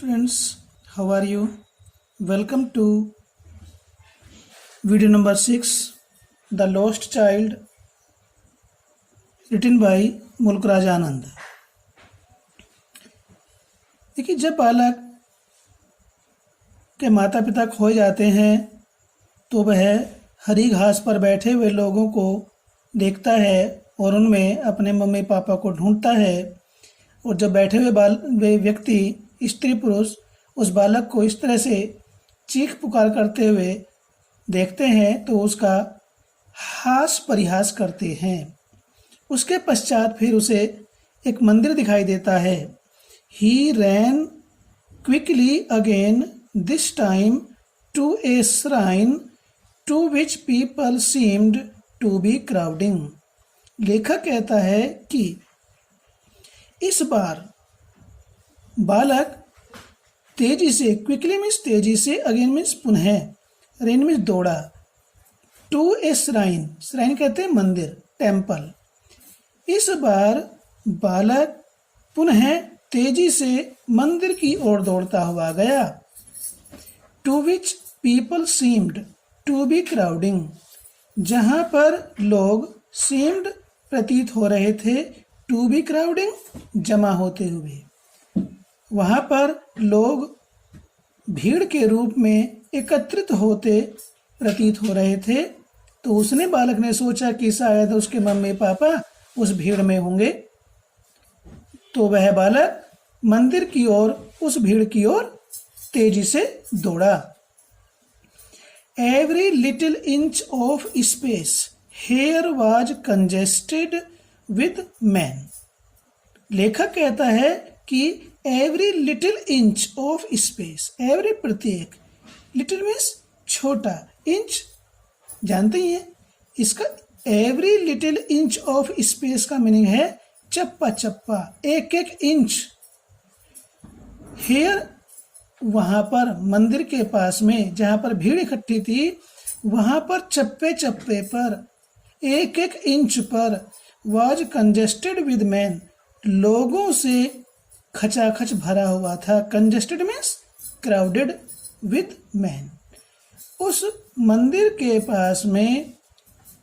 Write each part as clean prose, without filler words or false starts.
Friends, how are you? Welcome to video number 6, The Lost Child, written by Mulk Raj आनंद। देखिए, जब बालक के माता पिता खो जाते हैं तो वह हरी घास पर बैठे हुए लोगों को देखता है और उनमें अपने मम्मी पापा को ढूंढता है। और जब बैठे हुए वे व्यक्ति स्त्री पुरुष उस बालक को इस तरह से चीख पुकार करते हुए देखते हैं तो उसका हास परिहास करते हैं। उसके पश्चात फिर उसे एक मंदिर दिखाई देता है। He ran quickly again, this time to a shrine to which people seemed to be crowding. लेखक कहता है कि इस बार बालक तेजी से, क्विकली मीन्स तेजी से, अगेन मीन्स पुनः, रेन मीन्स दौड़ा, टू ए श्राइन, श्राइन कहते हैं मंदिर, टेम्पल। इस बार बालक पुनः तेजी से मंदिर की ओर दौड़ता हुआ गया। To which people seemed to be crowding, जहां पर लोग सीम्ड प्रतीत हो रहे थे, टू बी क्राउडिंग जमा होते हुए, वहां पर लोग भीड़ के रूप में एकत्रित होते प्रतीत हो रहे थे। तो उसने, बालक ने सोचा कि शायद उसके मम्मी पापा उस भीड़ में होंगे। तो वह बालक मंदिर की ओर, उस भीड़ की ओर तेजी से दौड़ा। Every little inch of space here was congested with man. लेखक कहता है कि every little inch of space, every प्रत्येक, लिटिल मीन्स छोटा, इंच जानते ही हैं इसका। Every little inch of space का मीनिंग है चप्पा चप्पा, एक एक इंच। हेयर, वहां पर मंदिर के पास में जहां पर भीड़ इकट्ठी थी, वहां पर चप्पे चप्पे पर, एक एक इंच पर, वाज कंजेस्टेड विद मैन, लोगों से खचाखच भरा हुआ था। Congested means crowded with man. उस मंदिर के पास में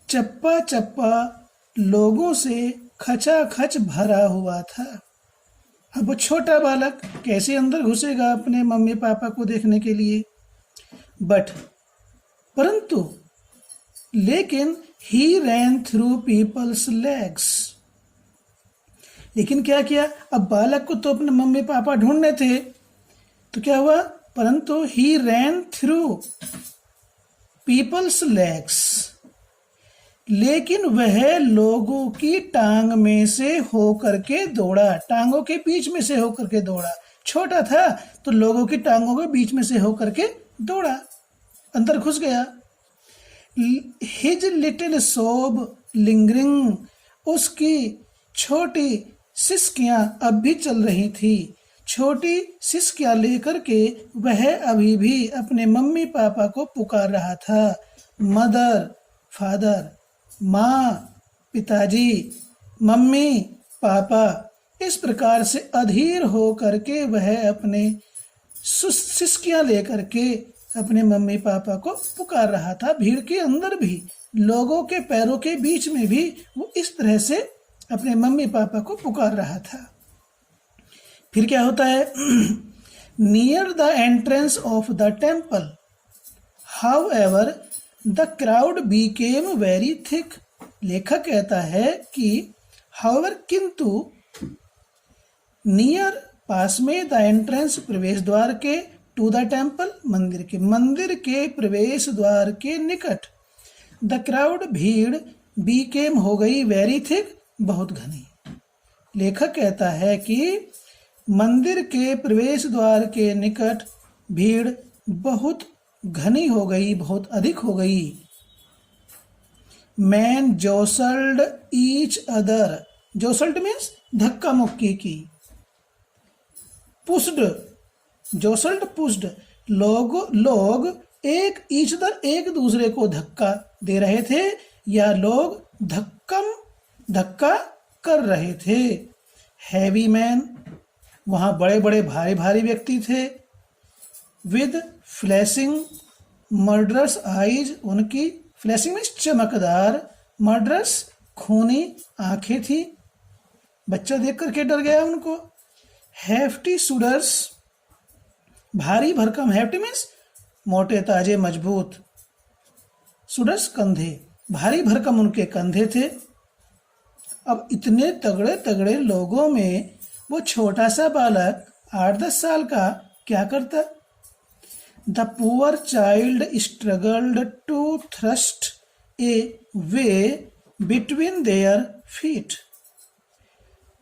चप्पा चप्पा लोगों से खचाखच भरा हुआ था। अब वो छोटा बालक कैसे अंदर घुसेगा अपने मम्मी पापा को देखने के लिए? परंतु लेकिन ही रैन थ्रू पीपल्स लेग्स। लेकिन क्या किया? अब बालक को तो अपने मम्मी पापा ढूंढने थे, तो क्या हुआ? परंतु ही रैन थ्रू पीपल्स लेग्स, लेकिन वह लोगों की टांग में से होकर के दौड़ा, टांगों के बीच में से होकर के दौड़ा। छोटा था तो लोगों की टांगों के बीच में से होकर के दौड़ा, अंदर घुस गया। हिज लिटिल सोब लिंगरिंग, उसकी छोटी सिसकियां अब भी चल रही थी। छोटी सिसकियां लेकर के वह अभी भी अपने मम्मी पापा को पुकार रहा था। मदर, फादर, माँ, पिताजी, मम्मी, पापा, इस प्रकार से अधीर हो करके वह अपने सिसकियां लेकर के अपने मम्मी पापा को पुकार रहा था। भीड़ के अंदर भी, लोगों के पैरों के बीच में भी वो इस तरह से अपने मम्मी पापा को पुकार रहा था। फिर क्या होता है? Near the entrance of the temple however the crowd Beckham very thick. लेखक कहता है कि हाउएवर, किंतु, नियर, पास में, द एंट्रेंस, प्रवेश द्वार के, टू द टेम्पल, मंदिर के प्रवेश द्वार के निकट, द क्राउड, भीड़, बीकेम, हो गई, वेरी थिक, बहुत घनी। लेखक कहता है कि मंदिर के प्रवेश द्वार के निकट भीड़ बहुत घनी हो गई, बहुत अधिक हो गई। मैन जोसल्ड ईच अदर, जोसल्ड मीन्स धक्का मुक्की की। पुस्ड, जोसल्ड पुस्ड, लोग एक ईच अदर, एक दूसरे को धक्का दे रहे थे, या लोग धक्का कर रहे थे। हैवी मैन, वहां बड़े बड़े भारी भारी व्यक्ति थे। विद फ्लैशिंग मर्डरस आईज, उनकी फ्लैशिंग में चमकदार, मर्डरस खूनी आंखें थी। बच्चा देख करके डर गया उनको। हेफ्टी शूडर्स, भारी भरकम, हेफ्टी मीन्स मोटे ताजे मजबूत, शूडर्स कंधे, भारी भरकम उनके कंधे थे। अब इतने तगड़े तगड़े लोगों में वो छोटा सा बालक 8-10 साल का क्या करता? The poor child struggled to thrust a way between their feet.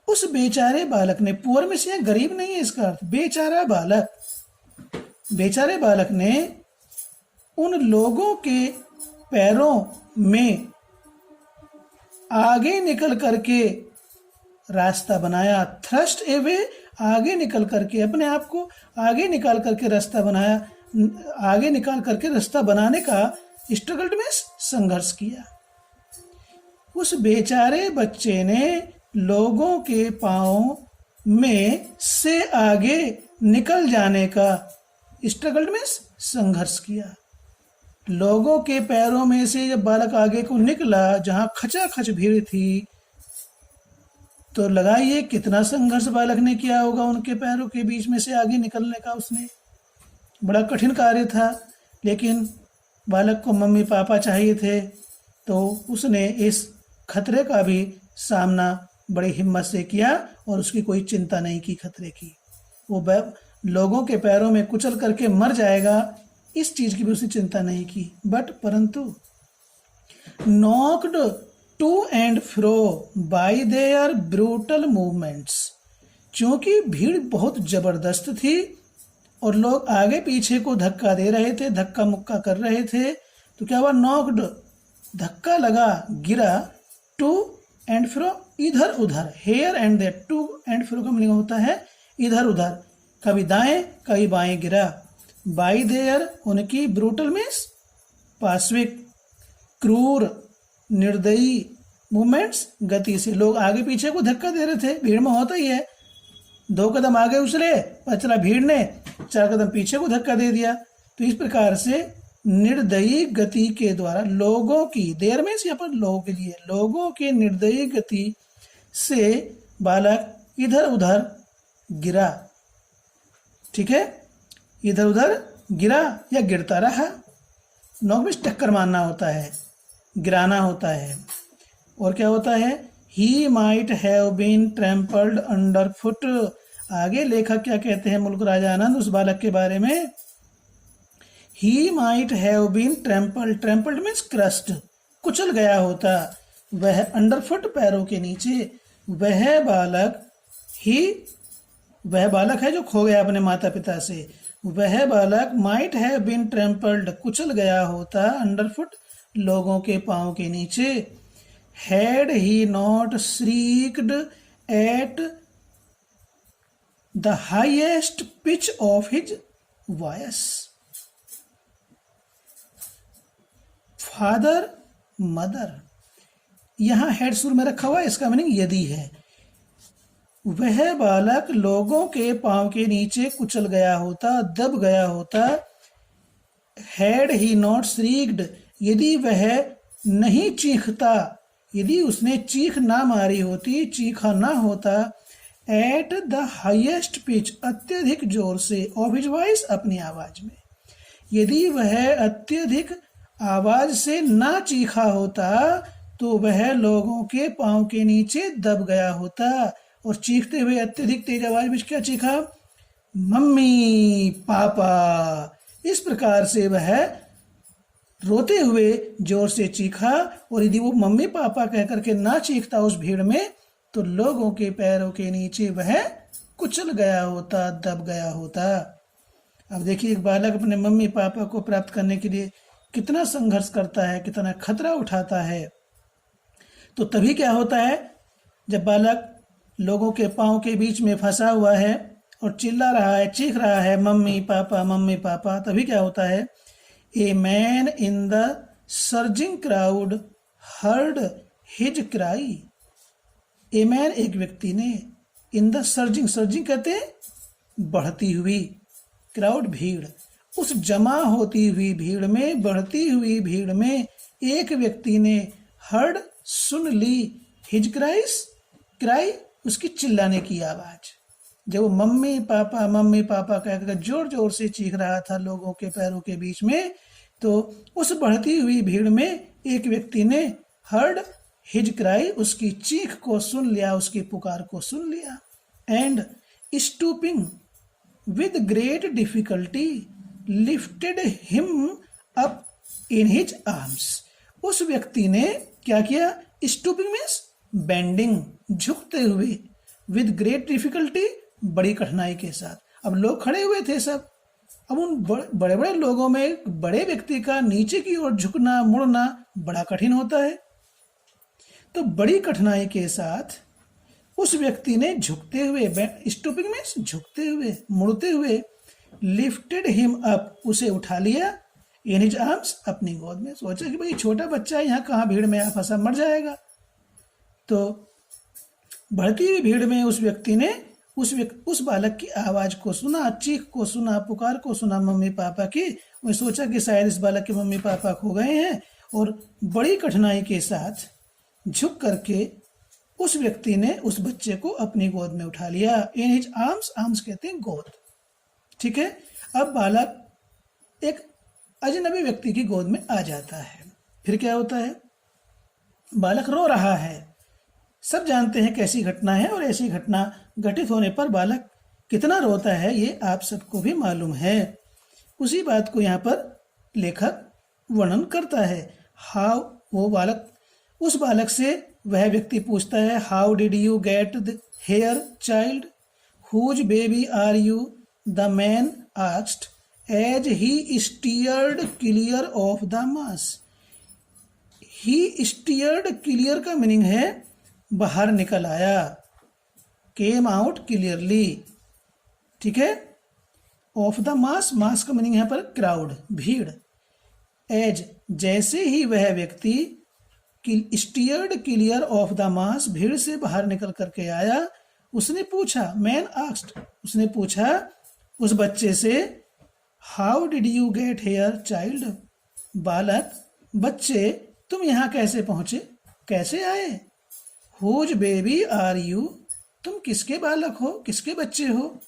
उस बेचारे बालक ने, पुअर में से गरीब नहीं है इसका अर्थ, बेचारा बालक, बेचारे बालक ने उन लोगों के पैरों में आगे निकल करके रास्ता बनाया। थ्रस्ट ए वे, आगे निकल करके, अपने आप को आगे निकाल करके रास्ता बनाया, आगे निकाल करके रास्ता बनाने का स्ट्रगल में संघर्ष किया। उस बेचारे बच्चे ने लोगों के पांव में से आगे निकल जाने का स्ट्रगल में संघर्ष किया। लोगों के पैरों में से जब बालक आगे को निकला, जहां खचाखच भीड़ थी, तो लगाइए कितना संघर्ष बालक ने किया होगा उनके पैरों के बीच में से आगे निकलने का। उसने बड़ा कठिन कार्य था, लेकिन बालक को मम्मी पापा चाहिए थे, तो उसने इस खतरे का भी सामना बड़ी हिम्मत से किया और उसकी कोई चिंता नहीं की खतरे की। वो लोगों के पैरों में कुचल करके मर जाएगा, इस चीज की भी उसने चिंता नहीं की। परंतु knocked to and fro by their brutal movements, क्योंकि भीड़ बहुत जबरदस्त थी और लोग आगे पीछे को धक्का दे रहे थे, धक्का मुक्का कर रहे थे, तो क्या हुआ? नॉक्ड, धक्का लगा, गिरा। टू एंड फ्रो, इधर उधर, here and there, to and fro का मीनिंग होता है इधर उधर, कभी दाएं कभी बाएं गिरा। बाई देयर, उनकी, ब्रूटल मीन्स पाश्विक, क्रूर, निर्दयी, मूवमेंट्स, गति से। लोग आगे पीछे को धक्का दे रहे थे, भीड़ में होता ही है, 2 कदम आगे उछले, पचला भीड़ ने 4 कदम पीछे को धक्का दे दिया। तो इस प्रकार से निर्दयी गति के द्वारा लोगों की, देर में यहाँ पर लोगों के लिए, लोगों के निर्दयी गति से बालक इधर उधर गिरा। ठीक है, इधर उधर गिरा या गिरता रहा। नॉक में टक्कर मारना होता है, गिराना होता है। और क्या होता है? He might have been trampled under foot. आगे लेखक क्या कहते हैं मुल्क राजा आनंद उस बालक के बारे में? He might have been trampled, trampled means crust, कुचल गया होता वह, अंडर फुट पैरों के नीचे। वह बालक, वह बालक है जो खो गया अपने माता पिता से। वह बालक माइट हैव बीन ट्रैम्पल्ड, कुचल गया होता, अंडर फुट, लोगों के पांव के नीचे। Had he not shrieked at the highest pitch of his voice. Father, mother, यहां हेड सुर में रखा हुआ है, इसका मीनिंग यदि है। वह बालक लोगों के पांव के नीचे कुचल गया होता, दब गया होता। हैड ही नॉट श्रीक्ड, यदि वह नहीं चीखता, यदि उसने चीख ना मारी होती, चीखा ना होता। एट द हाईएस्ट पिच, अत्यधिक जोर से, ऑफ हिज वॉइस, अपनी आवाज में। यदि वह अत्यधिक आवाज से ना चीखा होता तो वह लोगों के पांव के नीचे दब गया होता। और चीखते हुए अत्यधिक तेज आवाज में क्या चीखा? Mummy papa. इस प्रकार से वह रोते हुए जोर से चीखा। और यदि वो मम्मी पापा कह करके ना चीखता उस भीड़ में, तो लोगों के पैरों के नीचे वह कुचल गया होता, दब गया होता। अब देखिए, एक बालक अपने मम्मी पापा को प्राप्त करने के लिए कितना संघर्ष करता है, कितना खतरा उठाता है। तो तभी क्या होता है, जब बालक लोगों के पांव के बीच में फंसा हुआ है और चिल्ला रहा है, चीख रहा है, मम्मी पापा, तभी क्या होता है? A man in the surging crowd heard his cry. A man, एक व्यक्ति ने, इन द सर्जिंग, सर्जिंग कहते हैं बढ़ती हुई, क्राउड भीड़, उस जमा होती हुई भीड़ में, बढ़ती हुई भीड़ में एक व्यक्ति ने हर्ड सुन ली, हिज क्राइस, क्राई उसकी चिल्लाने की आवाज। जब वो मम्मी पापा कहकर जोर जोर से चीख रहा था लोगों के पैरों के बीच में, तो उस बढ़ती हुई भीड़ में एक व्यक्ति ने हर्ड हिज क्राई, उसकी चीख को सुन लिया, उसकी पुकार को सुन लिया। And stooping with great difficulty lifted him up in his arms, उस व्यक्ति ने क्या किया? स्टूपिंग मीन्स बेंडिंग, झुकते हुए, विद ग्रेट डिफिकल्टी बड़ी कठिनाई के साथ। अब लोग खड़े हुए थे सब, अब उन बड़े बड़े लोगों में बड़े व्यक्ति का नीचे की ओर झुकना मुड़ना बड़ा कठिन होता है। तो बड़ी कठिनाई के साथ उस व्यक्ति ने झुकते हुए, स्टूपिंग मीन्स झुकते हुए, मुड़ते हुए, लिफ्टेड हिम अप, उसे उठा लिया, इन हिज आर्म्स, अपनी गोद में। सोचा कि भाई छोटा बच्चा यहाँ कहाँ भीड़ में फंसा मर जाएगा। तो बढ़ती हुई भीड़ में उस व्यक्ति ने उस बालक की आवाज को सुना, चीख को सुना, पुकार को सुना मम्मी पापा की। वो सोचा कि शायद इस बालक के मम्मी पापा खो गए हैं, और बड़ी कठिनाई के साथ झुक करके उस व्यक्ति ने उस बच्चे को अपनी गोद में उठा लिया। इन हिज आर्म्स, आर्म्स कहते हैं गोद, ठीक है। अब बालक एक अजनबी व्यक्ति की गोद में आ जाता है। फिर क्या होता है? बालक रो रहा है। सब जानते हैं कैसी घटना है, और ऐसी घटना घटित होने पर बालक कितना रोता है ये आप सबको भी मालूम है। उसी बात को यहाँ पर लेखक वर्णन करता है। हाउ, वो बालक, उस बालक से वह व्यक्ति पूछता है, how did you get here child, whose baby are you, the man asked, as he steered clear of the mass. He steered, clear का मीनिंग है बाहर निकल आया, केम आउट क्लियरली, ठीक है। ऑफ द मास, मास का मीनिंग यहाँ पर क्राउड, भीड़। एज, जैसे ही वह व्यक्ति स्टीयर्ड क्लियर ऑफ द मास, भीड़ से बाहर निकल करके आया, उसने पूछा, मैन आस्क्ड, उसने पूछा उस बच्चे से, how did you get here child, बालक, बच्चे तुम यहाँ कैसे पहुंचे, कैसे आए। हुज बेबी आर यू, तुम किसके बालक हो, किसके बच्चे हो।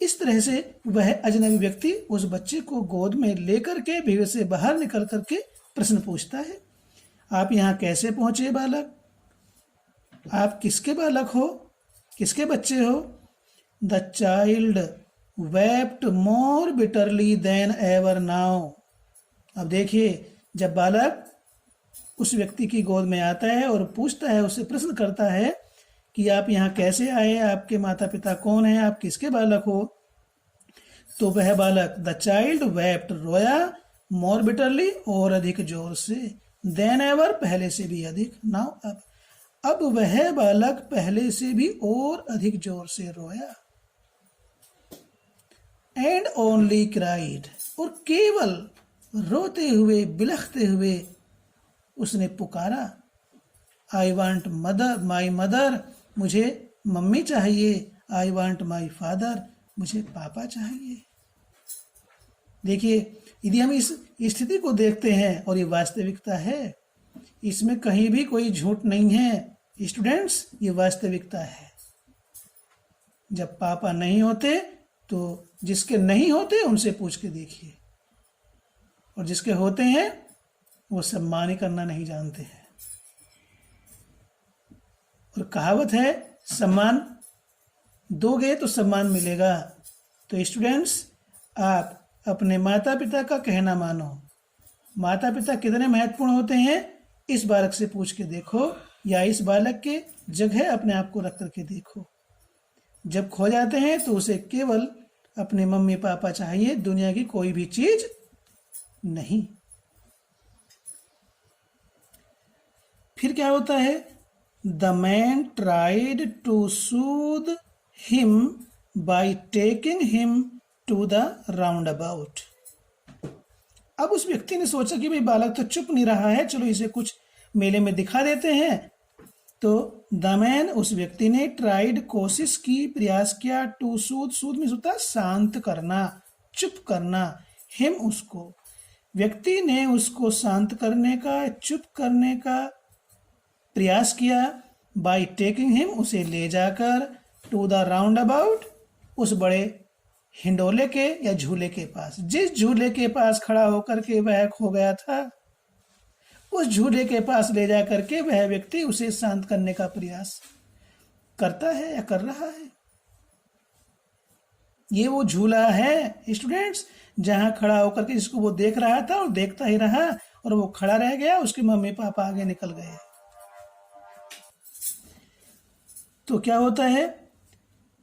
इस तरह से वह अजनबी व्यक्ति उस बच्चे को गोद में लेकर के भीड़ से बाहर निकल करके प्रश्न पूछता है, आप यहाँ कैसे पहुंचे बालक, आप किसके बालक हो, किसके बच्चे हो। The child wept more bitterly then ever now. अब देखिए, जब बालक उस व्यक्ति की गोद में आता है और पूछता है, उससे प्रश्न करता है कि आप यहाँ कैसे आए, आपके माता पिता कौन हैं, आप किसके बालक हो, तो वह बालक, द चाइल्ड वेप्ट, रोया, मोर बिटरली, और अधिक जोर से, देन एवर, पहले से भी अधिक, नाउ, अब वह बालक पहले से भी और अधिक जोर से रोया। एंड ओनली क्राइड, और केवल रोते हुए, बिलखते हुए उसने पुकारा, I want mother, my mother, मुझे मम्मी चाहिए, आई वांट माई फादर, मुझे पापा चाहिए। देखिए, यदि हम इस स्थिति को देखते हैं, और ये वास्तविकता है, इसमें कहीं भी कोई झूठ नहीं है स्टूडेंट्स, ये वास्तविकता है। जब पापा नहीं होते तो जिसके नहीं होते उनसे पूछ के देखिए, और जिसके होते हैं वो सम्मान ही करना नहीं जानते हैं। और कहावत है, सम्मान दोगे तो सम्मान मिलेगा। तो स्टूडेंट्स, आप अपने माता पिता का कहना मानो। माता पिता कितने महत्वपूर्ण होते हैं, इस बालक से पूछ के देखो, या इस बालक के जगह अपने आप को रख करके देखो। जब खो जाते हैं तो उसे केवल अपने मम्मी पापा चाहिए, दुनिया की कोई भी चीज नहीं। फिर क्या होता है? The man tried to soothe him by taking him to the roundabout. अब उस व्यक्ति ने सोचा कि भाई बालक तो चुप नहीं रहा है, चलो इसे कुछ मेले में दिखा देते हैं। तो द मैन उस व्यक्ति ने ट्राइड कोशिश की, प्रयास किया, टू सूद, सूद में होता है शांत करना, चुप करना, हिम उसको, व्यक्ति ने उसको शांत करने का, चुप करने का प्रयास किया, बाई टेकिंग हिम उसे ले जाकर, टू द राउंड अबाउट उस बड़े हिंडोले के या झूले के पास, जिस झूले के पास खड़ा होकर के वह खो गया था उस झूले के पास ले जा करके वह व्यक्ति उसे शांत करने का प्रयास करता है या कर रहा है। ये वो झूला है स्टूडेंट्स जहां खड़ा होकर के जिसको वो देख रहा था और देखता ही रहा और वो खड़ा रह गया, उसके मम्मी पापा आगे निकल गए। तो क्या होता है,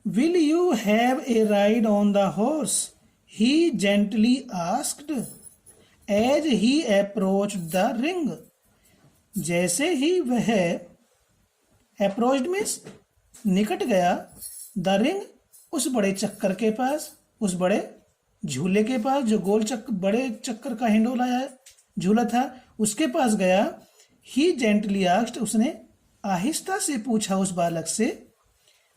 will you have a ride on the horse, he gently asked as he approach the ring. जैसे ही वह अप्रोच्ड मीन्स निकट गया, द रिंग उस बड़े चक्कर के पास, उस बड़े झूले के पास जो गोल चक्कर बड़े चक्कर का हिंडोला है झूला था उसके पास गया, ही जेंटली आस्क्ड उसने आहिस्ता से पूछा उस बालक से,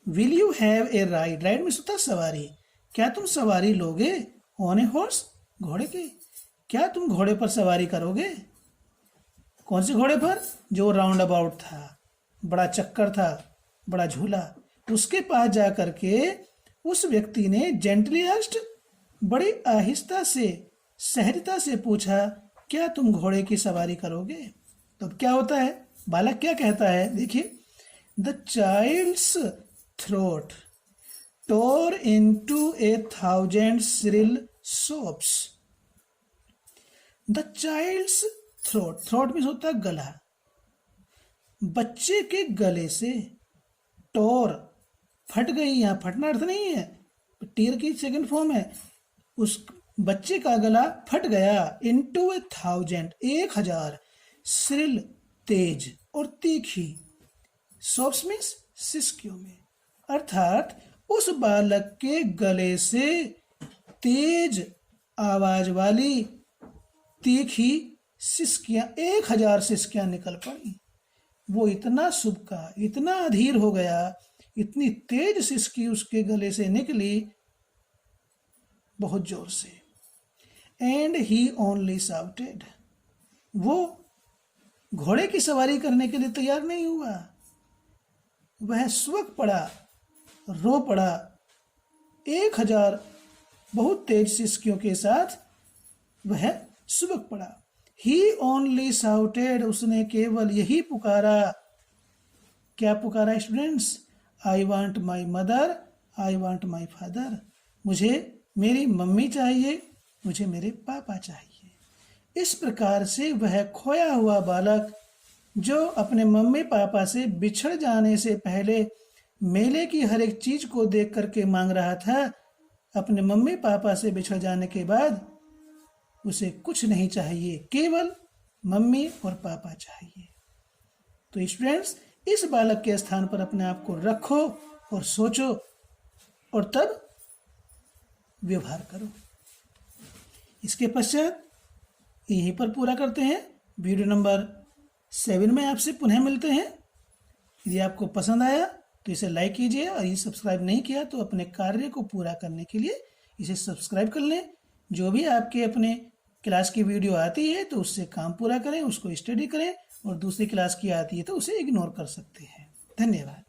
will you have a ride, ride means होता है सवारी, क्या तुम सवारी लोगे, ऑन ए हॉर्स घोड़े के, क्या तुम घोड़े पर सवारी करोगे। कौन से घोड़े पर, जो राउंड अबाउट था, बड़ा चक्कर था, बड़ा झूला, उसके पास जा करके उस व्यक्ति ने जेंटली आस्क्ड बड़ी आहिस्ता से सहजता से पूछा, क्या तुम घोड़े की सवारी करोगे। तो क्या होता है, बालक क्या कहता है, देखिए, the child's throat tore into 1,000 shrill sobs। The child's throat, throat means होता है गला, बच्चे के गले से, टोर फट गई, यहां फटना अर्थ नहीं है, टीर की सेकंड फॉर्म है, उस बच्चे का गला फट गया, इनटू 1,000 1,000 श्रिल तेज और तीखी, सोप्स मीन्स सिसकियों में, अर्थात उस बालक के गले से तेज आवाज वाली तीखी सिसकियां 1,000 सिसकियां निकल पड़ी। वो इतना सुबका, इतना अधीर हो गया, इतनी तेज सिसकी उसके गले से निकली बहुत जोर से। एंड ही ओनली शाउटेड, वो घोड़े की सवारी करने के लिए तैयार नहीं हुआ, वह सुबक पड़ा, रो पड़ा, 1,000 बहुत तेज सिसकियों के साथ वह सुबक पड़ा। ही ओनली शाउटेड, उसने केवल यही पुकारा, क्या पुकारा students, I want my mother, I want my father, मुझे मेरी मम्मी चाहिए, मुझे मेरे पापा चाहिए। इस प्रकार से वह खोया हुआ बालक जो अपने मम्मी पापा से बिछड़ जाने से पहले मेले की हर एक चीज को देख करके मांग रहा था, अपने मम्मी पापा से बिछड़ जाने के बाद उसे कुछ नहीं चाहिए, केवल मम्मी और पापा चाहिए। तो स्टूडेंट्स, इस बालक के स्थान पर अपने आप को रखो और सोचो और तब व्यवहार करो। इसके पश्चात यहीं पर पूरा करते हैं। वीडियो नंबर 7 में आपसे पुनः मिलते हैं। यदि आपको पसंद आया तो इसे लाइक कीजिए और ये सब्सक्राइब नहीं किया तो अपने कार्य को पूरा करने के लिए इसे सब्सक्राइब कर लें। जो भी आपके अपने क्लास की वीडियो आती है तो उससे काम पूरा करें, उसको स्टडी करें, और दूसरी क्लास की आती है तो उसे इग्नोर कर सकते हैं। धन्यवाद।